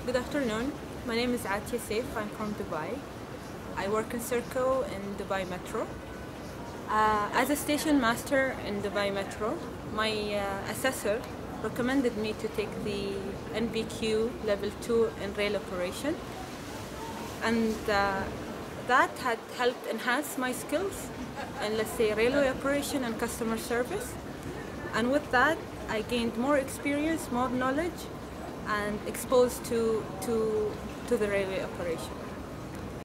Good afternoon. My name is Atia Saif. I'm from Dubai. I work in Serco in Dubai Metro. As a station master in Dubai Metro, my assessor recommended me to take the NVQ level 2 in rail operation, and that had helped enhance my skills in, let's say, railway operation and customer service. And with that, I gained more experience, more knowledge, and exposed to the railway operation.